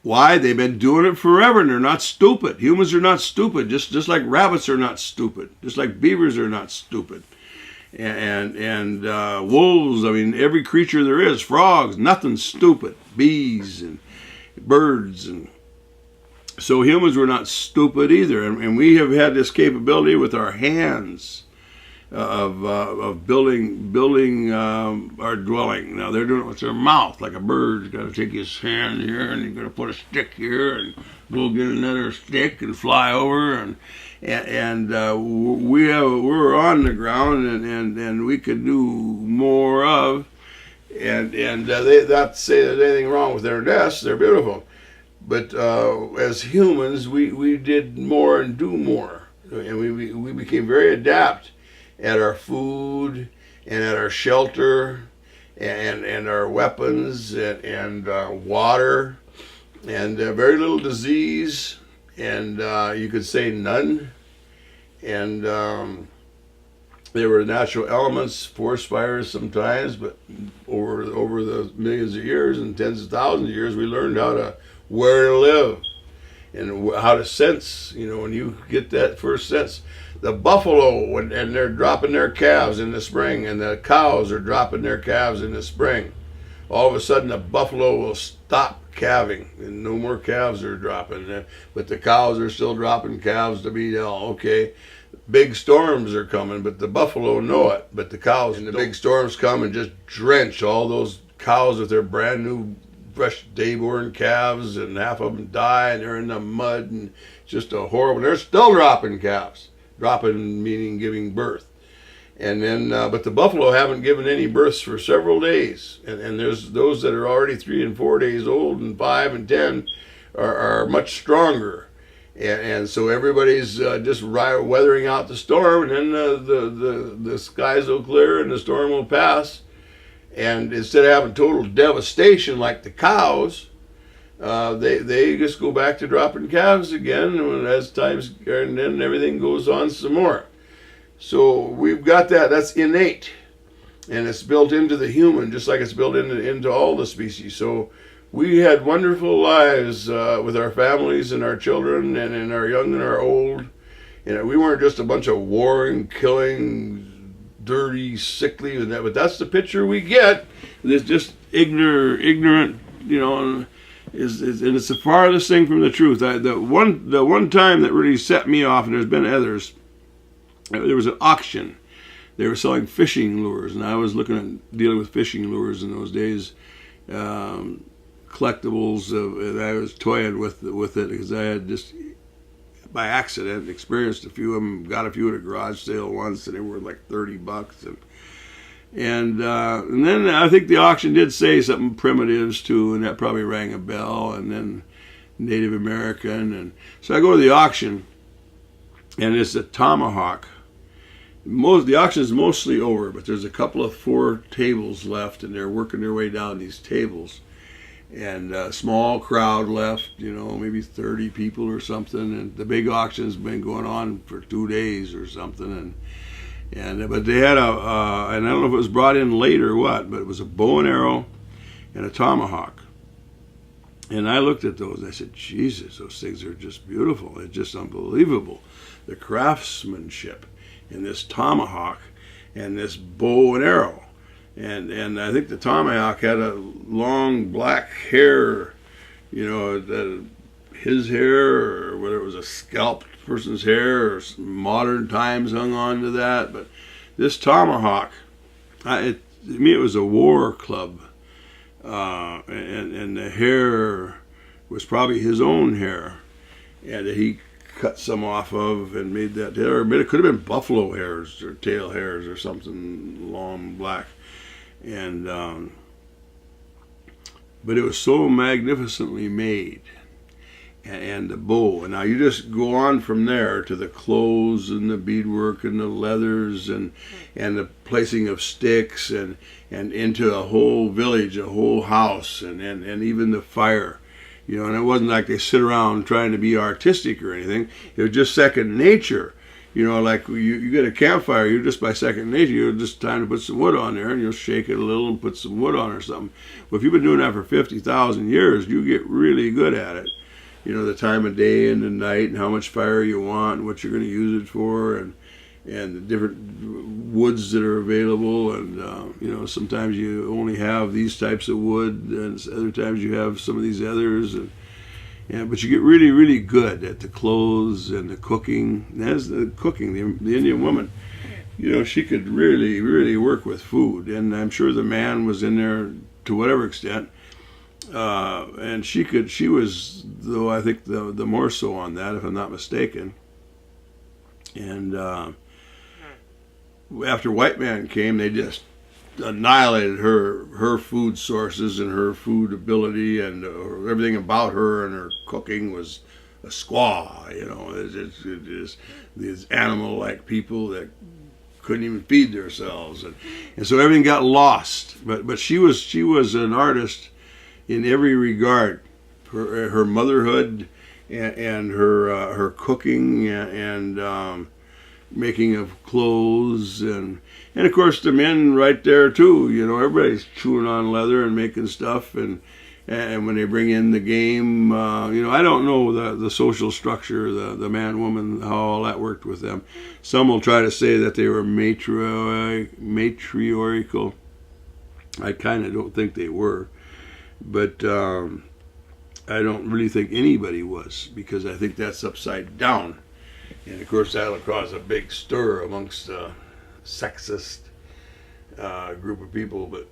Why? They've been doing it forever, and they're not stupid. Humans are not stupid, just like rabbits are not stupid, just like beavers are not stupid. And wolves, I mean, every creature there is, frogs, nothing's stupid. Bees and birds. And so humans were not stupid either. And we have had this capability with our hands of building our dwelling. Now they're doing it with their mouth, like a bird's got to take his hand here, and he's going to put a stick here, and go get another stick and fly over, and we're on the ground, and we could do more of, and they not to say there's anything wrong with their nests. They're beautiful, but as humans, we did more and do more, and we became very adept at our food and at our shelter and our weapons and water and very little disease, and you could say none. And there were natural elements, forest fires sometimes, but over the millions of years and tens of thousands of years, we learned where to live and how to sense. When you get that first sense. The buffalo, and they're dropping their calves in the spring, and the cows are dropping their calves in the spring. All of a sudden, the buffalo will stop calving, and no more calves are dropping. But the cows are still dropping calves to be, okay, big storms are coming, but the buffalo know it. But the cows, and the big storms come and just drench all those cows with their brand new, fresh day-born calves, and half of them die, and they're in the mud, and just a horrible. They're still dropping calves. Dropping meaning giving birth, and then but the buffalo haven't given any births for several days, and there's those that are already 3 and 4 days old, and 5 and 10 are much stronger, and so everybody's just weathering out the storm, and then the skies will clear and the storm will pass, and instead of having total devastation like the cows, they just go back to dropping calves again as times, and then everything goes on some more. So we've got that. That's innate, and it's built into the human, just like it's built into all the species. So we had wonderful lives with our families and our children, and our young and our old. We weren't just a bunch of warring, killing, dirty, sickly, but that's the picture we get. It's just ignorant, and it's the farthest thing from the truth. The one time that really set me off, and there's been others, there was an auction. They were selling fishing lures, and I was dealing with fishing lures in those days, collectibles, and I was toying with it because I had just, by accident, experienced a few of them, got a few at a garage sale once, and they were like $30, and then I think the auction did say something primitives too, and that probably rang a bell, and then Native American, and so I go to the auction, and it's a tomahawk, The auction's mostly over, but there's a couple of 4 tables left, and they're working their way down these tables. And a small crowd left, maybe 30 people or something. And the big auction's been going on for 2 days or something. But they had and I don't know if it was brought in late or what, but it was a bow and arrow and a tomahawk. And I looked at those and I said, Jesus, those things are just beautiful. It's just unbelievable. The craftsmanship in this tomahawk and this bow and arrow. And I think the tomahawk had a long black hair, his hair, or whether it was a scalped person's hair, or modern times hung on to that. But this tomahawk, to me it was a war club. And the hair was probably his own hair, and he cut some off of and made that hair. But it could have been buffalo hairs or tail hairs or something long black. And but it was so magnificently made, and the bow. And now you just go on from there to the clothes and the beadwork and the leathers and the placing of sticks and into a whole village, a whole house, and even the fire. And it wasn't like they sit around trying to be artistic or anything. It was just second nature. Like you get a campfire, you're just by second nature, you're just time to put some wood on there, and you'll shake it a little and put some wood on or something. Well, if you've been doing that for 50,000 years, you get really good at it. The time of day and the night, and how much fire you want, and what you're going to use it for, and the different woods that are available. And sometimes you only have these types of wood, and other times you have some of these others. But you get really, really good at the clothes and the cooking. And as the cooking, the Indian woman, she could really, really work with food. And I'm sure the man was in there to whatever extent. And she was, though, I think the more so on that, if I'm not mistaken. And after white man came, they just annihilated her food sources and her food ability, and everything about her and her cooking was a squaw. It is these animal-like people that couldn't even feed themselves, and so everything got lost. But she was an artist in every regard. Her motherhood and her cooking and making of clothes and of course the men right there too. Everybody's chewing on leather and making stuff, and when they bring in the game, I don't know the social structure, the man woman, how all that worked with them. Some will try to say that they were matriarchal. I kind of don't think they were, but I don't really think anybody was, because I think that's upside down. And of course that'll cause a big stir amongst sexist group of people. But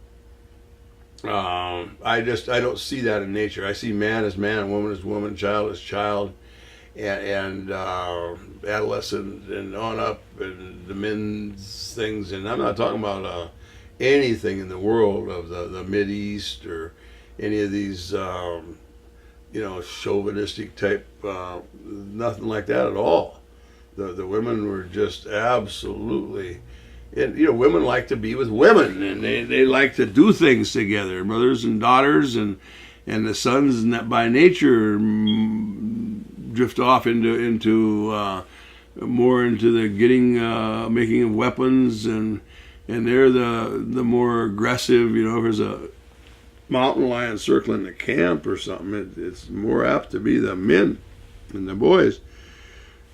I don't see that in nature. I see man as man, woman as woman, child as child, and adolescent and on up, and the men's things. And I'm not talking about anything in the world of the Mideast or any of these chauvinistic type, nothing like that at all. The women were just absolutely, and women like to be with women, and they like to do things together, mothers and daughters, and the sons by nature drift off into more into the making of weapons, and they're the more aggressive. If there's a mountain lion circling the camp or something, it's more apt to be the men and the boys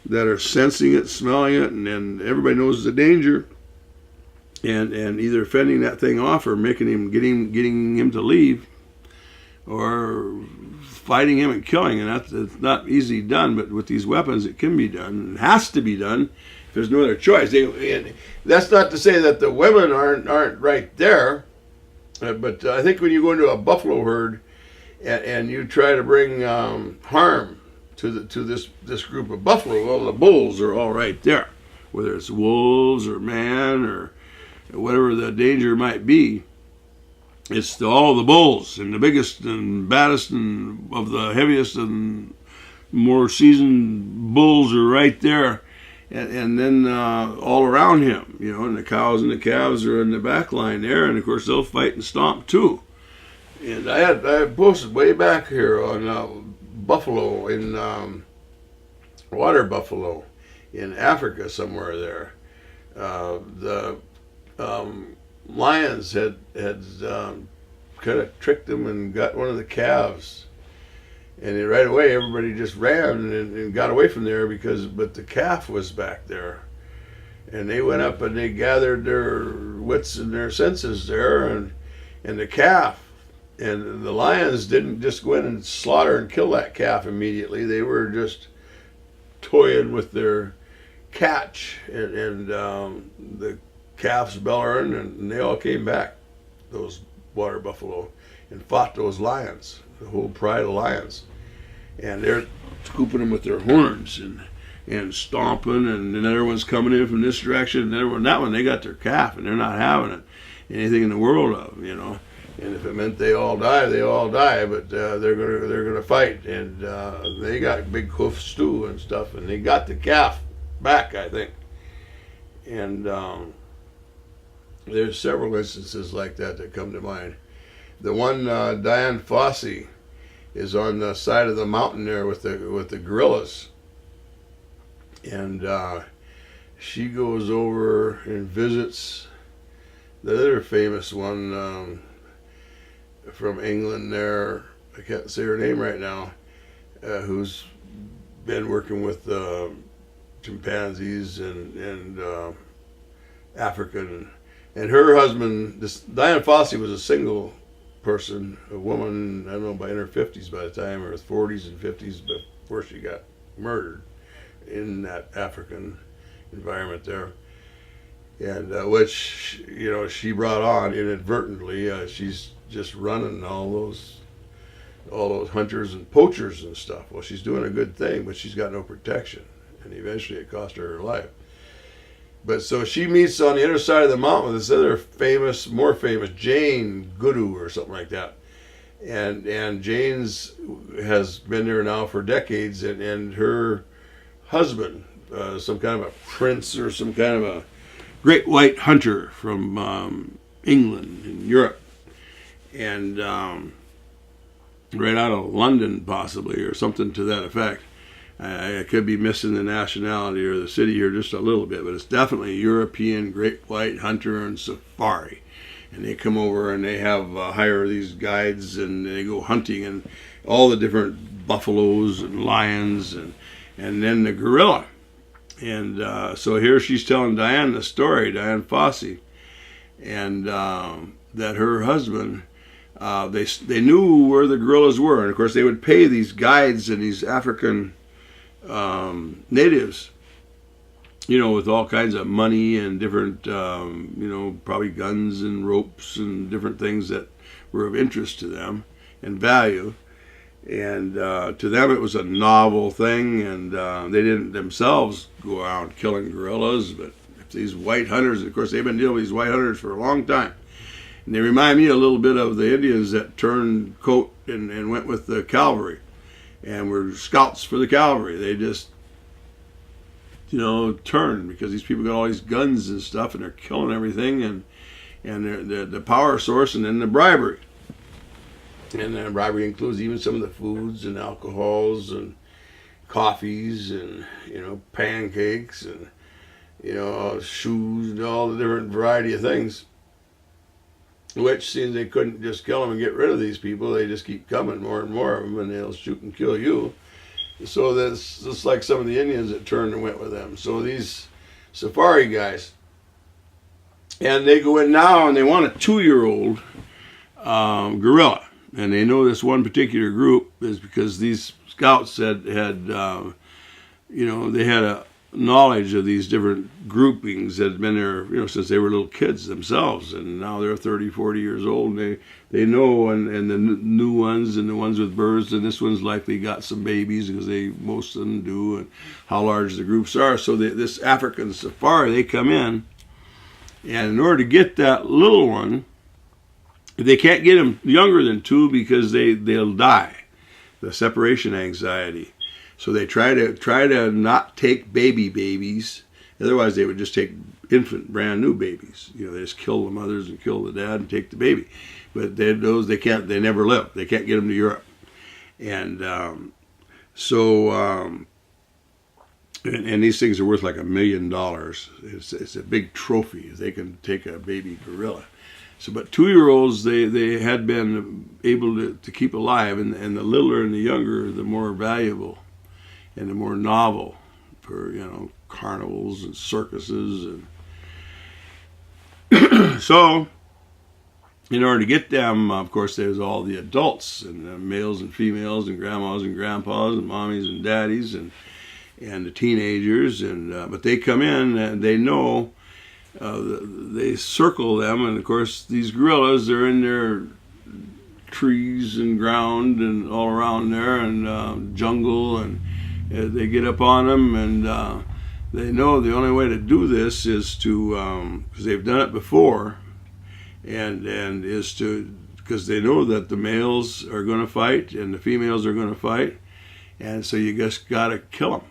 that are sensing it, smelling it, and everybody knows the danger, and either fending that thing off or getting him to leave, or fighting him and killing. And it's not easy done, but with these weapons it can be done. It has to be done if there's no other choice. That's not to say that the women aren't right there, but I think when you go into a buffalo herd and you try to bring harm to this group of buffalo, well, the bulls are all right there, whether it's wolves or man or whatever the danger might be. It's all the bulls, and the biggest and baddest and of the heaviest and more seasoned bulls are right there, and then all around him, and the cows and the calves are in the back line there, and of course they'll fight and stomp too. And I had posted way back here on buffalo in water buffalo in Africa somewhere there. The lions had kind of tricked them and got one of the calves, and right away everybody just ran and got away from there but the calf was back there, and they went up and they gathered their wits and their senses there, and the calf, and the lions didn't just go in and slaughter and kill that calf immediately. They were just toying with their catch, and the calves bellowing, and they all came back, those water buffalo, and fought those lions, the whole pride of lions. And they're scooping them with their horns and stomping, and then everyone's coming in from this direction, and that one, they got their calf, and they're not having it anything in the world of, And if it meant they all die, they all die. But they're gonna fight, and they got big hoofs too and stuff, and they got the calf back, I think. And there's several instances like that come to mind. The one Dian Fossey is on the side of the mountain there with the gorillas, and she goes over and visits the other famous one. From England there, I can't say her name right now, who's been working with chimpanzees and African, and her husband, Dian Fossey, was a single person, a woman, I don't know, in her 50s by the time, or 40s and 50s before she got murdered in that African environment there, and which she brought on inadvertently. She's just running all those hunters and poachers and stuff. Well, she's doing a good thing, but she's got no protection, and eventually it cost her her life. But so she meets on the other side of the mountain with this other more famous Jane Goodoo or something like that, and Jane's has been there now for decades, and her husband, some kind of a prince or some kind of a great white hunter from England and Europe, and right out of London possibly, or something to that effect. I could be missing the nationality or the city here just a little bit, but it's definitely a European great white hunter and safari. And they come over and they have hire these guides, and they go hunting, and all the different buffaloes and lions, and then the gorilla. And so here she's telling Dian the story, Dian Fossey, and that her husband, they knew where the gorillas were, and of course they would pay these guides and these African natives, with all kinds of money and different, probably guns and ropes and different things that were of interest to them and value. And to them it was a novel thing, and they didn't themselves go around killing gorillas, but if these white hunters, of course they've been dealing with these white hunters for a long time. And they remind me a little bit of the Indians that turned coat and went with the cavalry and were scouts for the cavalry. They just, turned because these people got all these guns and stuff, and they're killing everything, and the power source, and then the bribery. And the bribery includes even some of the foods and alcohols and coffees and, pancakes and, shoes and all the different variety of things. Which, since they couldn't just kill them and get rid of these people, they just keep coming, more and more of them, and they'll shoot and kill you. So that's just like some of the Indians that turned and went with them. So these safari guys, and they go in now and they want a 2-year-old gorilla. And they know this one particular group is because these scouts had they had a knowledge of these different groupings that had been there, since they were little kids themselves, and now they're 30, 40 years old, and they know, and the new ones and the ones with birds, and this one's likely got some babies because most of them do, and how large the groups are. So this African safari, they come in, and in order to get that little one, they can't get them younger than 2 because they'll die, the separation anxiety. So they try to not take babies. Otherwise, they would just take infant, brand new babies. You know, they just kill the mothers and kill the dad and take the baby. But they can't. They never live. They can't get them to Europe. And and these things are worth like $1 million. It's a big trophy if they can take a baby gorilla. So, but 2-year-olds they had been able to keep alive, and the littler and the younger, the more valuable, and the more novel for carnivals and circuses and so. In order to get them, of course, there's all the adults and males and females and grandmas and grandpas and mommies and daddies and the teenagers, but they come in and they know, they circle them, and of course these gorillas, they're in their trees and ground and all around there and jungle, and they get up on them, and they know the only way to do this is to, because they've done it before, and is to, because they know that the males are going to fight and the females are going to fight, and so you just got to kill them.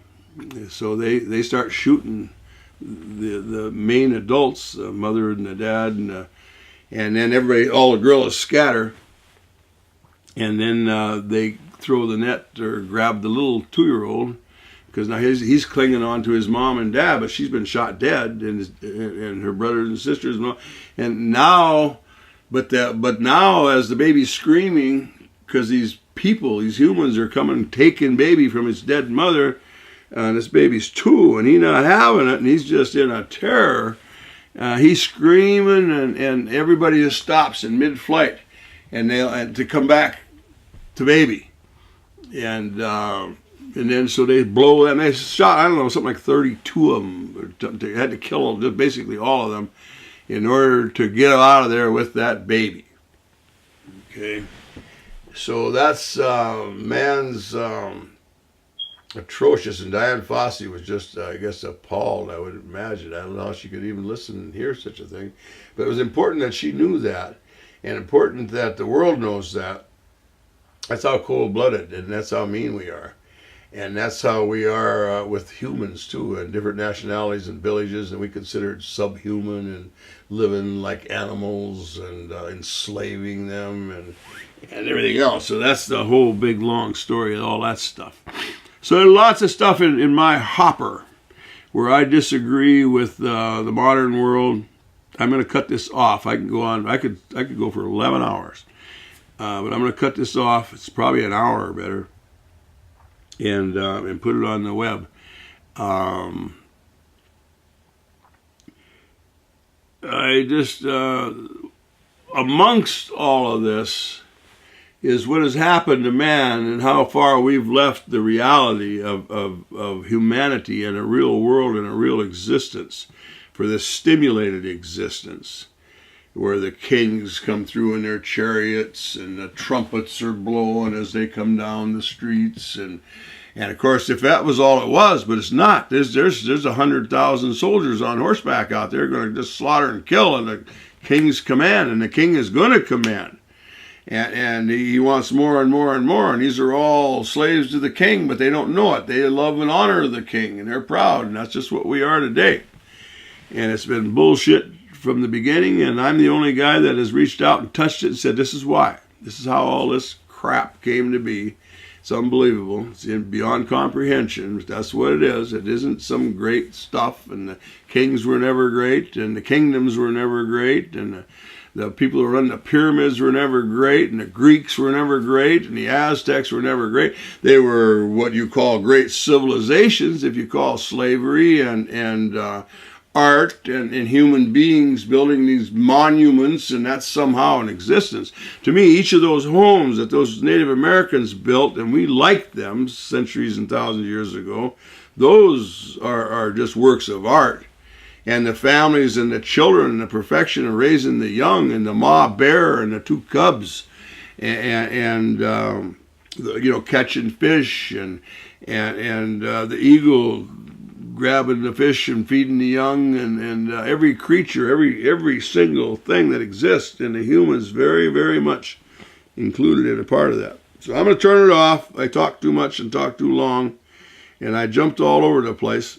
So they start shooting the main adults, the mother and the dad, and then everybody, all the gorillas scatter, and then they throw the net or grab the little 2-year-old, because now he's clinging on to his mom and dad, but she's been shot dead, and her brothers and sisters, and now, but now as the baby's screaming, because these humans are coming, taking baby from his dead mother, and this baby's 2, and he's not having it, and he's just in a terror. He's screaming, and everybody just stops in mid-flight, and to come back to baby, and then so they blow them. They shot, I don't know, something like 32 of them. They had to kill them, just basically all of them, in order to get them out of there with that baby. Okay, so that's man's atrocious. And Diane Fossey was just, I guess, appalled, I would imagine. I don't know how she could even listen and hear such a thing. But it was important that she knew that, and important that the world knows that. That's how cold-blooded, and that's how mean we are. And that's how we are with humans, too, and different nationalities and villages, and we considered subhuman and living like animals and enslaving them and everything else. So that's the whole big, long story of all that stuff. So there's lots of stuff in my hopper where I disagree with the modern world. I'm going to cut this off. I can go on. I could go for 11 hours. But I'm going to cut this off. It's probably an hour or better. And put it on the web. I just, amongst all of this is what has happened to man and how far we've left the reality of humanity and a real world and a real existence for this stimulated existence, where the kings come through in their chariots and the trumpets are blowing as they come down the streets, and of course, if that was all it was, but it's not. There's 100,000 soldiers on horseback out there going to just slaughter and kill, and the king's command, and the king is going to command, and he wants more and more and more, and these are all slaves to the king, but they don't know it. They love and honor the king, and they're proud, and that's just what we are today. And it's been bullshit from the beginning, and I'm the only guy that has reached out and touched it and said, this is why. This is how all this crap came to be. It's unbelievable. It's beyond comprehension. That's what it is. It isn't some great stuff, and the kings were never great, and the kingdoms were never great, and the people who run the pyramids were never great, and the Greeks were never great, and the Aztecs were never great. They were what you call great civilizations, if you call slavery and art and human beings building these monuments, and that's somehow an existence. To me, each of those homes that those Native Americans built, and we liked them centuries and thousands of years ago, those are just works of art. And the families and the children and the perfection of raising the young, and the ma bear and the 2 cubs, and catching fish, and the eagle grabbing the fish and feeding the young, and every creature, every single thing that exists, and the humans very, very much included in a part of that. So I'm going to turn it off. I talk too much and talk too long, And I jumped all over the place.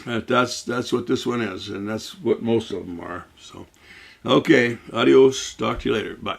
That's what this one is, and that's what most of them are. So, okay, adios. Talk to you later. Bye.